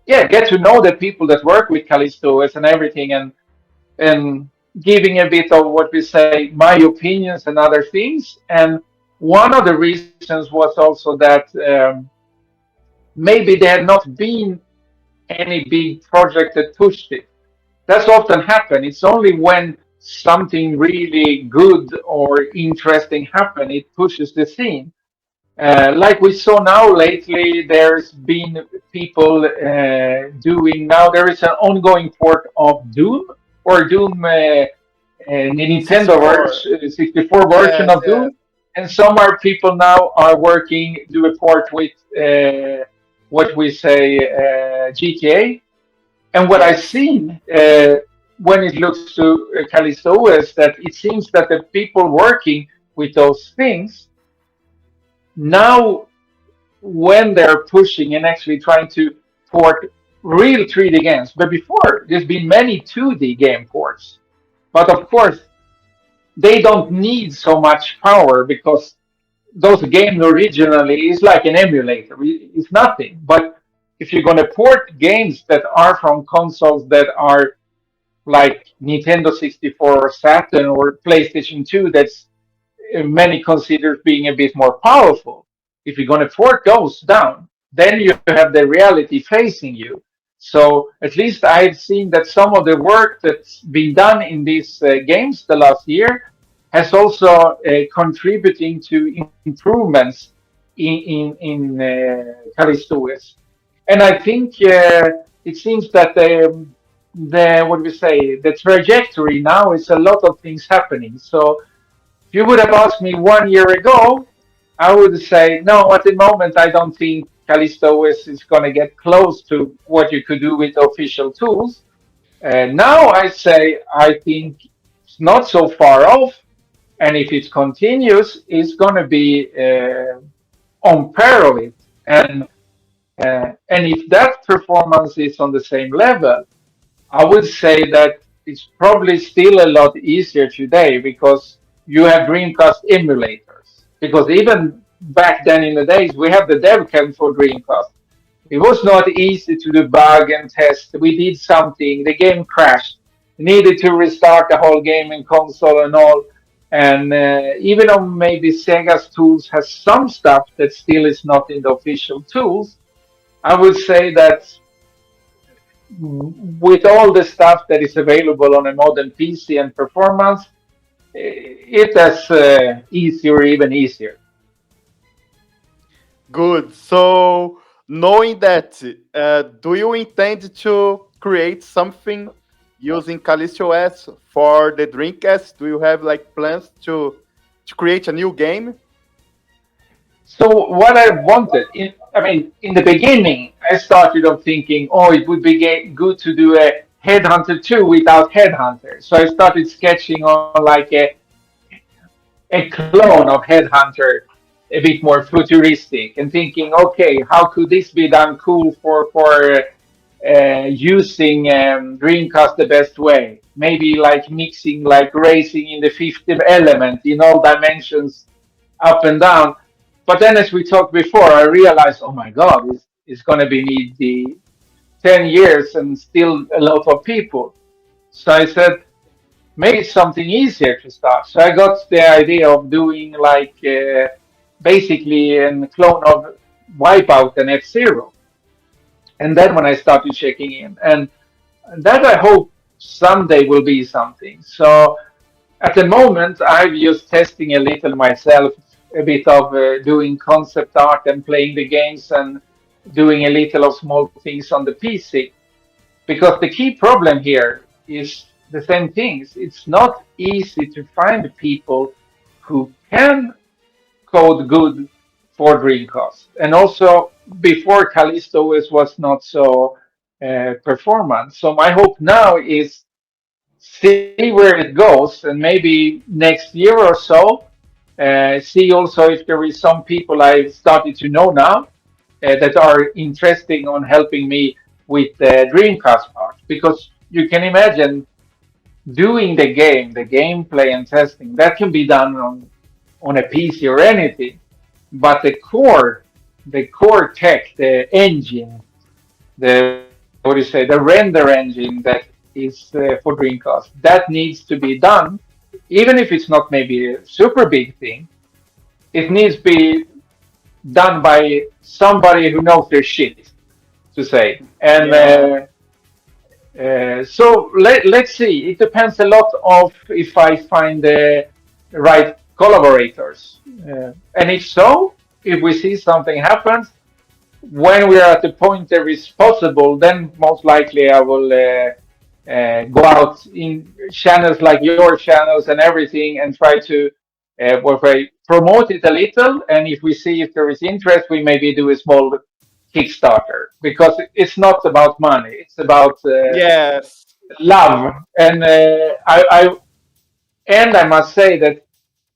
yeah, get to know the people that work with Callisto OS and everything, and giving a bit of what we say, my opinions and other things. And one of the reasons was also that maybe there had not been any big project that pushed it. That's often happen. It's only when something really good or interesting happen, it pushes the scene. Like we saw now lately, there's been people doing now. There is an ongoing port of Doom or Doom, the Nintendo 64. 64 version Yes, of yes. Doom, and some are people now are working do a port with what we say GTA. And what I've Yes. seen when it looks to Callisto is that it seems that the people working with those things now, when they're pushing and actually trying to port real 3D games, but before there's been many 2D game ports. But of course, they don't need so much power because those games originally is like an emulator. It's nothing. But if you're going to port games that are from consoles that are like Nintendo 64 or Saturn or PlayStation 2, that's many consider being a bit more powerful. If you're going to fork those down, then you have the reality facing you. So at least I've seen that some of the work that's been done in these games the last year has also contributing to improvements in Callistoes. And I think it seems that the what do we say the trajectory now is a lot of things happening. So if you would have asked me 1 year ago, I would say no. At the moment, I don't think Callisto is going to get close to what you could do with official tools. Now I say I think it's not so far off, and if it continues, it's going to be on par of it. And if that performance is on the same level, I would say that it's probably still a lot easier today because you have Dreamcast emulators. Because even back then in the days, we have the dev cam for Dreamcast. It was not easy to debug and test. We did something, the game crashed. Needed to restart the whole game in console and all. And even though maybe Sega's tools has some stuff that still is not in the official tools, I would say that with all the stuff that is available on a modern PC and performance, it is easier, even easier. Good. So, knowing that, do you intend to create something using Callisto S for the Dreamcast? Do you have like plans to create a new game? So what I wanted, I mean, in the beginning, I started of thinking, oh, it would be good to do a Headhunter 2 without Headhunter. So I started sketching on like a clone of Headhunter, a bit more futuristic, and thinking, okay, how could this be done cool for using Dreamcast the best way? Maybe like mixing, like racing in the fifth element in all dimensions, up and down. But then, as we talked before, I realized, oh my God, it's going to be need the 10 years and still a lot of people. So I said, maybe it's something easier to start. So I got the idea of doing like basically a clone of Wipeout and F-Zero. And then when I started checking in, and that I hope someday will be something. So at the moment, I'm just testing a little myself, a bit of doing concept art and playing the games and doing a little of small things on the PC. Because the key problem here is the same things. It's not easy to find people who can code good for Dreamcast. And also, before Callisto was not so performant. So my hope now is see where it goes, and maybe next year or so, see also if there is some people I've started to know now that are interested on helping me with the Dreamcast part. Because you can imagine doing the gameplay and testing, that can be done on a PC or anything. But the core tech, the engine, the what do you say, the render engine that is for Dreamcast, that needs to be done, even if it's not maybe a super big thing. It needs to be done by somebody who knows their shit, to say. And Yeah. so let's see. It depends a lot of if I find the right collaborators. And if so, if we see something happens, when we are at the point that is possible, then most likely I will go out in channels like your channels and everything and try to promote it a little. And if we see if there is interest, we maybe do a small Kickstarter, because it's not about money; it's about Yes. love. And I must say that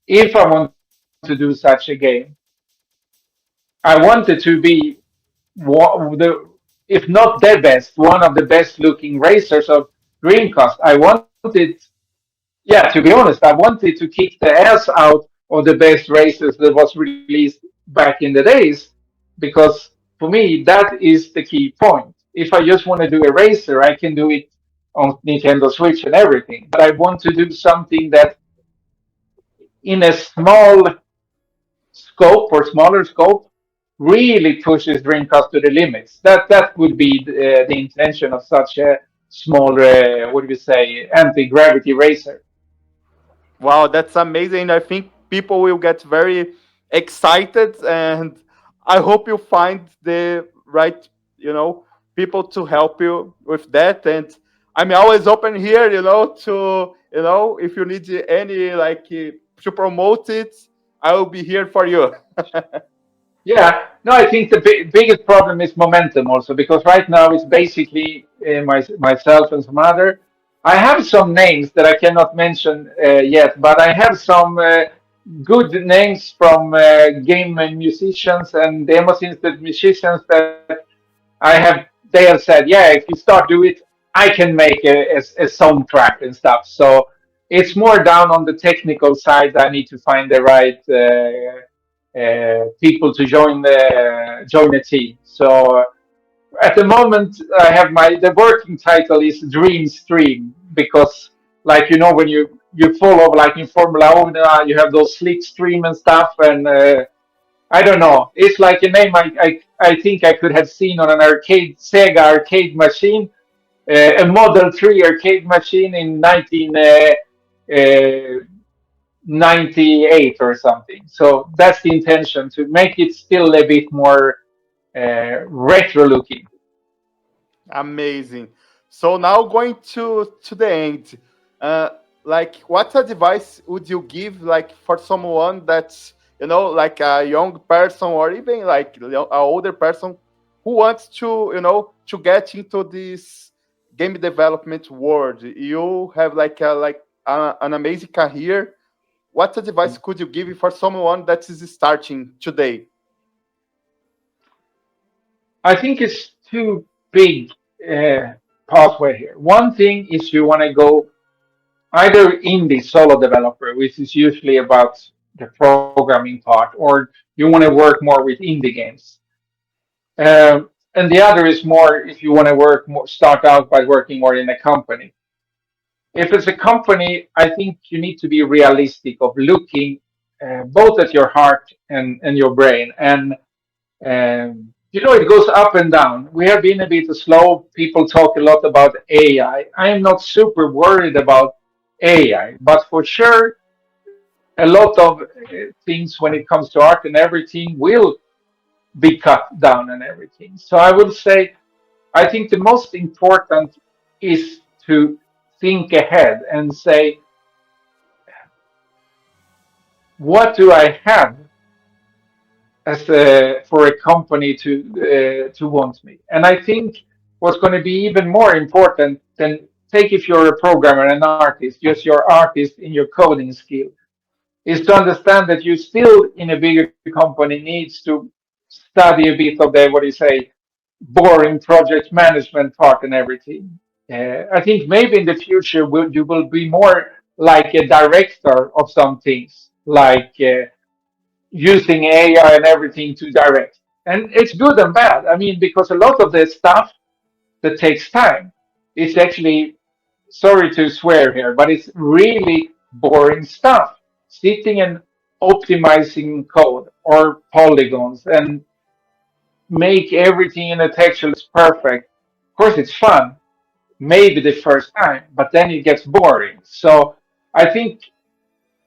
if I want to do such a game, I want it to be if not the best, one of the best looking racers of Dreamcast. I want it, yeah, to be honest, I wanted to kick the ass out of the best racers that was released back in the days, because for me, that is the key point. If I just want to do a racer, I can do it on Nintendo Switch and everything, but I want to do something that in a small scope or smaller scope really pushes Dreamcast to the limits. That would be the intention of such a small, what do you say, anti-gravity racer. Wow, that's amazing. I think people will get very excited, and I hope you find the right, people to help you with that. And I'm always open here, to, if you need any, to promote it, I will be here for you. Yeah, no, I think the biggest problem is momentum also because right now it's basically myself and some other. I have some names that I cannot mention yet, but I have some good names from game musicians and demo instant musicians that they have said, yeah, if you start do it, I can make a soundtrack and stuff. So it's more down on the technical side. I need to find the right people to join the team. So at the moment, I have the working title is Dream Stream because, like when you follow like in Formula One, you have those slick stream and stuff, and I don't know. It's like a name I think I could have seen on an Sega arcade machine, a Model 3 arcade machine in 1998 or something. So that's the intention to make it still a bit more retro looking. Amazing. So now going to the end, uh, what advice would you give like for someone that's like a young person or even like an older person who wants to to get into this game development world? You have an amazing career. What advice could you give for someone that is starting today? I think it's two big uh, pathway here. One thing is you want to go either indie solo developer, which is usually about the programming part, or you want to work more with indie games. And the other is more if you want to work more, start out by working more in a company. If it's a company, I think you need to be realistic of looking both at your heart and your brain. And it goes up and down. We have been a bit slow. People talk a lot about AI. I am not super worried about AI, but for sure, a lot of things when it comes to art and everything will be cut down and everything. So I would say, I think the most important is to think ahead and say, what do I have for a company to want me? And I think what's going to be even more important than take if you're a programmer and an artist, just your artist in your coding skill, is to understand that you still in a bigger company needs to study a bit of the what do you say boring project management part and everything. I think maybe in the future you will be more like a director of some things, like using AI and everything to direct. And it's good and bad. I mean, because a lot of the stuff that takes time, it's actually, sorry to swear here, but it's really boring stuff. Sitting and optimizing code or polygons and make everything in the textures perfect. Of course, it's fun, maybe the first time, but then it gets boring. So I think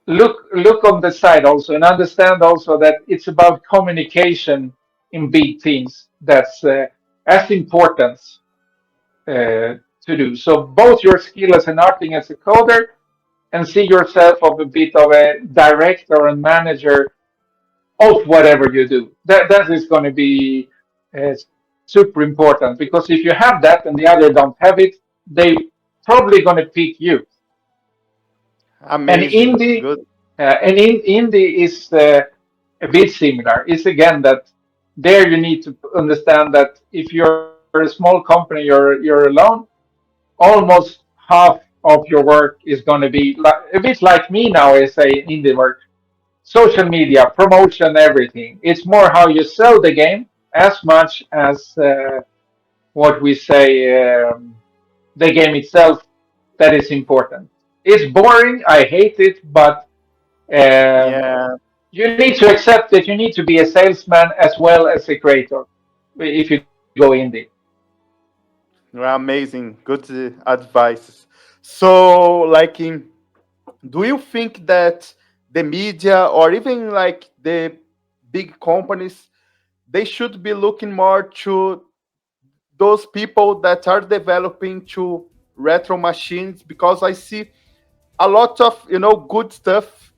look on the side also and understand also that it's about communication in big teams. That's as important to do. So both your skill as an artist as a coder and see yourself of a bit of a director and manager of whatever you do. That is going to be super important because if you have that and the other don't have it, they probably going to pick you. And Amazing. indie, Good. indie is a bit similar. It's again that there you need to understand that if you're a small company, you're alone. Almost half of your work is going to be a bit like me now. I say indie work, social media, promotion, everything. It's more how you sell the game as much as what we say the game itself that is important. It's boring. I hate it, but Um, Yeah. you need to accept that you need to be a salesman as well as a creator if you go indie. Amazing. Good advice. So, like, do you think that the media or even like the big companies, they should be looking more to those people that are developing to retro machines? Because I see a lot of good stuff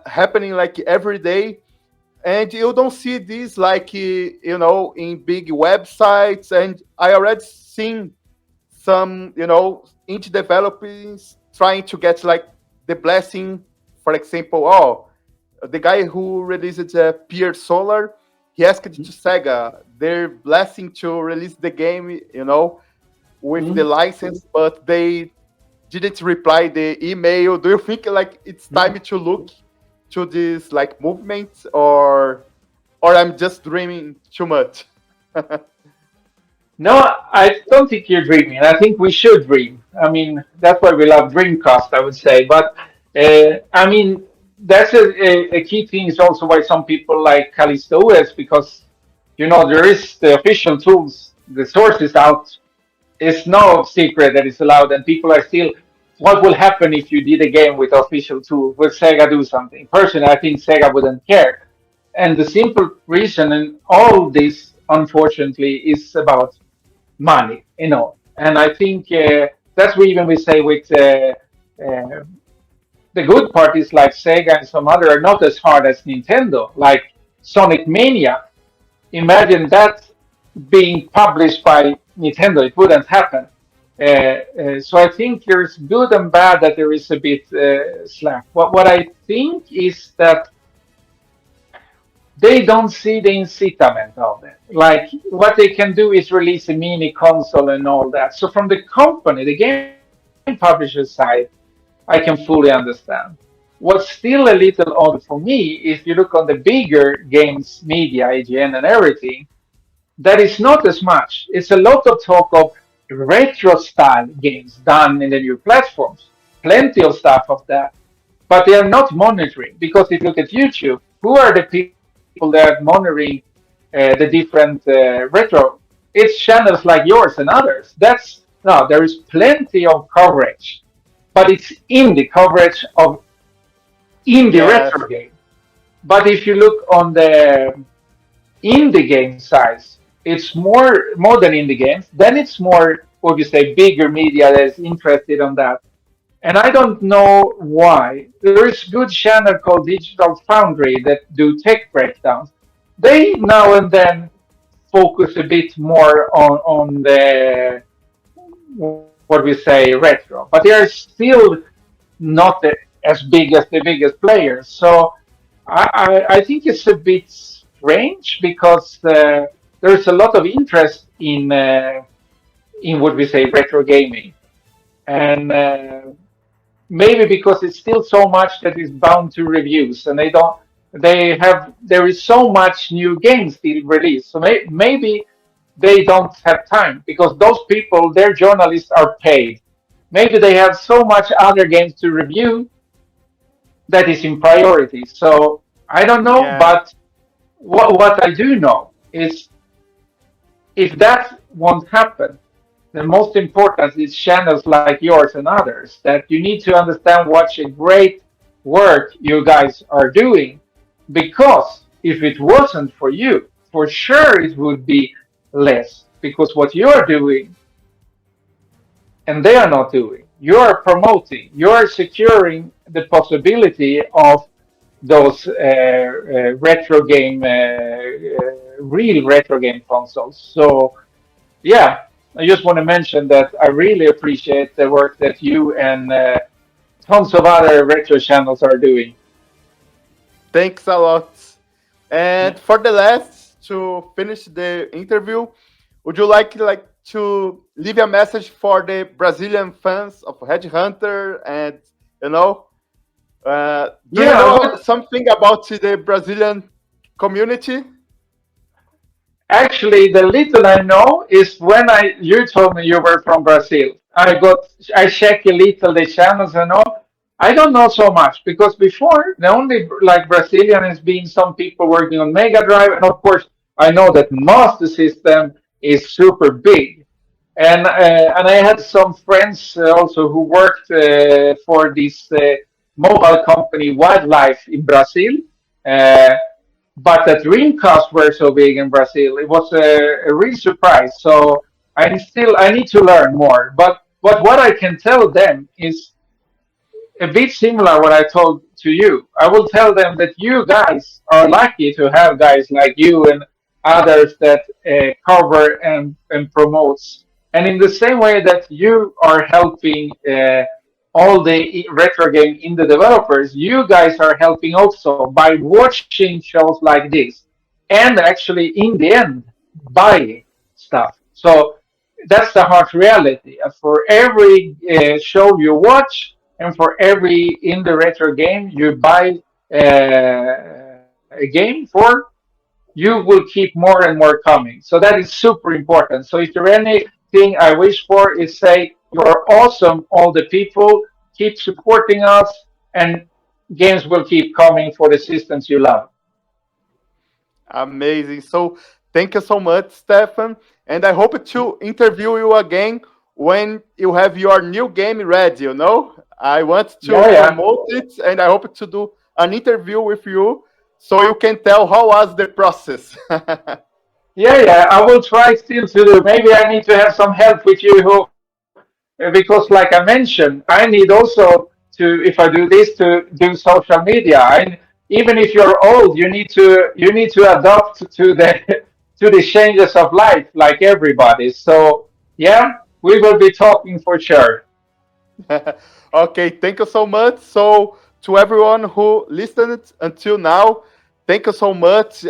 happening like every day, and you don't see this like in big websites. And I already seen some indie developers trying to get like the blessing. For example, the guy who released Pier Solar, he asked to Sega their blessing to release the game, with the Mhm. license, but they didn't reply the email. Do you think like it's time to look to this like movement, or I'm just dreaming too much? No, I don't think you're dreaming. I think we should dream. I mean, that's why we love Dreamcast, I would say. But I mean, that's a key thing. Is also why some people like Callisto OS because there is the official tools, the source is out. It's no secret that it's allowed, and people are still. What will happen if you did a game with official tool? Will Sega do something? Personally, I think Sega wouldn't care. And the simple reason in all this, unfortunately, is about money. And I think that's what even we say with uh, the good parties like Sega and some other are not as hard as Nintendo, like Sonic Mania. Imagine that being published by Nintendo, it wouldn't happen. So I think there's good and bad that there is a bit slack. What I think is that they don't see the incitament of it. Like what they can do is release a mini console and all that. So from the company, the game publisher side, I can fully understand. What's still a little odd for me, if you look on the bigger games media, IGN and everything, that is not as much. It's a lot of talk of retro style games done in the new platforms. Plenty of stuff of that. But they are not monitoring because if you look at YouTube, who are the people that are monitoring the different retro? It's channels like yours and others. That's no, there is plenty of coverage, but it's indie coverage of indie Yes. retro game. But if you look on the indie game size, it's more than indie games. Then it's more, what you say, bigger media that is interested on that. And I don't know why. There is good channel called Digital Foundry that do tech breakdowns. They now and then focus a bit more on the what we say retro, but they are still not as big as the biggest players. So I think it's a bit strange because there's a lot of interest in what we say retro gaming, and maybe because it's still so much that is bound to reviews, and there is so much new games still released. So maybe they don't have time because those people, their journalists are paid. Maybe they have so much other games to review that is in priority. So I don't know, Yeah. but what I do know is if that won't happen, the most important is channels like yours and others that you need to understand what a great work you guys are doing. Because if it wasn't for you, for sure it would be less. Because what you're doing and they are not doing, you are promoting, you are securing the possibility of those retro game, real retro game consoles. So yeah, I just want to mention that I really appreciate the work that you and tons of other retro channels are doing. Thanks a lot. And Yeah. for the last, to finish the interview, would you like to leave a message for the Brazilian fans of HeadHunter? And you know, do you Yeah, I know would something about the Brazilian community? actually the little I know is when I you told me you were from Brazil. I check a little the channels and all. I don't know so much because before the only like Brazilian has been some people working on Mega Drive, and of course I know that Master System is super big, and I had some friends also who worked for this mobile company Wildlife in Brazil. Uh, but the Dreamcast were so big in Brazil, it was a real surprise. So I need to learn more. But what I can tell them is a bit similar what I told to you. I will tell them that you guys are lucky to have guys like you and others that cover and promotes. And in the same way that you are helping all the retro game indie developers, you guys are helping also by watching shows like this and actually in the end buying stuff. So that's the hard reality. For every show you watch, and for every indie retro game you buy a game for, you will keep more and more coming. So that is super important. So if there anything I wish for is say you're awesome, all the people, keep supporting us, and games will keep coming for the systems you love. Amazing. So thank you so much, Stefan. And I hope to interview you again when you have your new game ready, you know? I want to Yeah, yeah. promote it and I hope to do an interview with you so you can tell how was the process. Yeah, yeah, I will try still to do. Maybe I need to have some help with you, because, like I mentioned, I need also to, if I do this, to do social media. Even if you're old, you need to adapt to the to the changes of life, like everybody. So yeah, we will be talking for sure. Okay, thank you so much. So, to everyone who listened until now, thank you so much.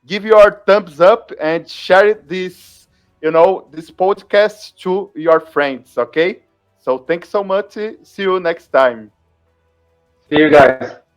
Give your thumbs up and share this, this podcast to your friends. Okay. So, thanks so much. See you next time. See you guys.